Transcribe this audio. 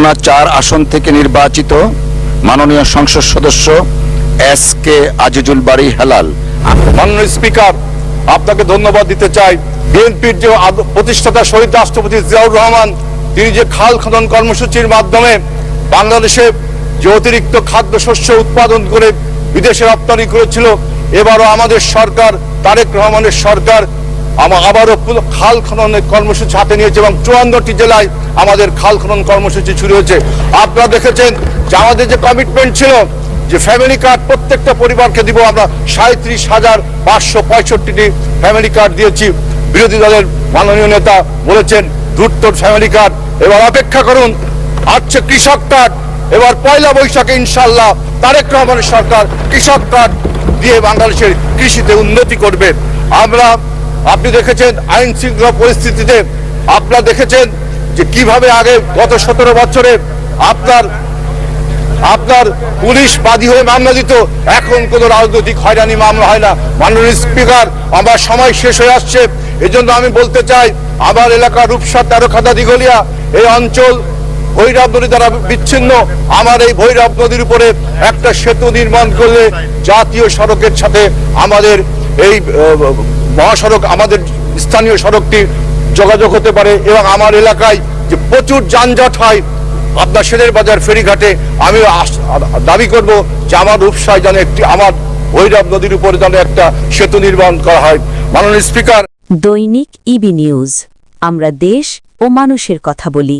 খুলনা 4 আসন থেকে নির্বাচিত মাননীয় সংসদ সদস্য এস.কে. আজিজুল বারী হেলাল। মাননীয় স্পিকার, আপনাকে ধন্যবাদ দিতে চাই। বিএনপির যে প্রতিষ্ঠাতা শহীদ রাষ্ট্রপতি জিয়াউর রহমান, তিনি যে খাল খনন কর্মসূচির মাধ্যমে বাংলাদেশে যে অতিরিক্ত খাদ্যশস্য উৎপাদন করে বিদেশে রপ্তানি করেছিল, এবারও আমাদের সরকার, তারেক রহমানের সরকার আবারও খাল খননের কর্মসূচি হাতে নিয়েছে এবং 54টি জেলায় আমাদের খাল খনন কর্মসূচি শুরু হয়েছে। আপনারা দেখেছেন যে আমাদের যে কমিটমেন্ট ছিল যে ফ্যামিলি কার্ড প্রত্যেকটা পরিবারকে দিব, আমরা 37,565টি ফ্যামিলি কার্ড দিয়েছি। বিরোধী দলের মাননীয় নেতা বলেছেন দ্রুত ফ্যামিলি কার্ড। এবার অপেক্ষা করুন, আসছে কৃষক কার্ড। এবার পয়লা বৈশাখে ইনশাআল্লাহ তারেক রহমানের সরকার কৃষক কার্ড দিয়ে বাংলাদেশের কৃষিতে উন্নতি করবে। আপনি দেখেছেন আইন শৃঙ্খলা পরিস্থিতিতে, আপনারা দেখেছেন যে কিভাবে আগে গত 17 বছরে আপনার পুলিশ বাদী হয়ে মামলা দিত, এখন কোনো রাজনৈতিক হয়রানি মামলা হয় না। মাননীয় স্পিকার, আমার সময় শেষ হয়ে আসছে, এজন্য আমি বলতে চাই আমার এলাকা রূপসা, তেরোখাদা, দিঘলিয়া এই অঞ্চল ভৈরব নদী দ্বারা বিচ্ছিন্ন। আমার এই ভৈরব নদীর উপরে একটা সেতু নির্মাণ করলে জাতীয় সড়কের সাথে আমাদের এই মহাসড়ক, আমাদের স্থানীয় সড়কটি যোগাযোগ হতে পারে এবং আমার এলাকায় যে প্রচুর যানজট হয় আপনার শেরের বাজার ফেরিঘাটে, আমি দাবি করব যে আমার রূপসায় যেন আমার ভৈরব নদীর উপরে যেন একটা সেতু নির্মাণ করা হয়। মাননীয় স্পিকার, দৈনিক ইবি নিউজ, আমরা দেশ ও মানুষের কথা বলি।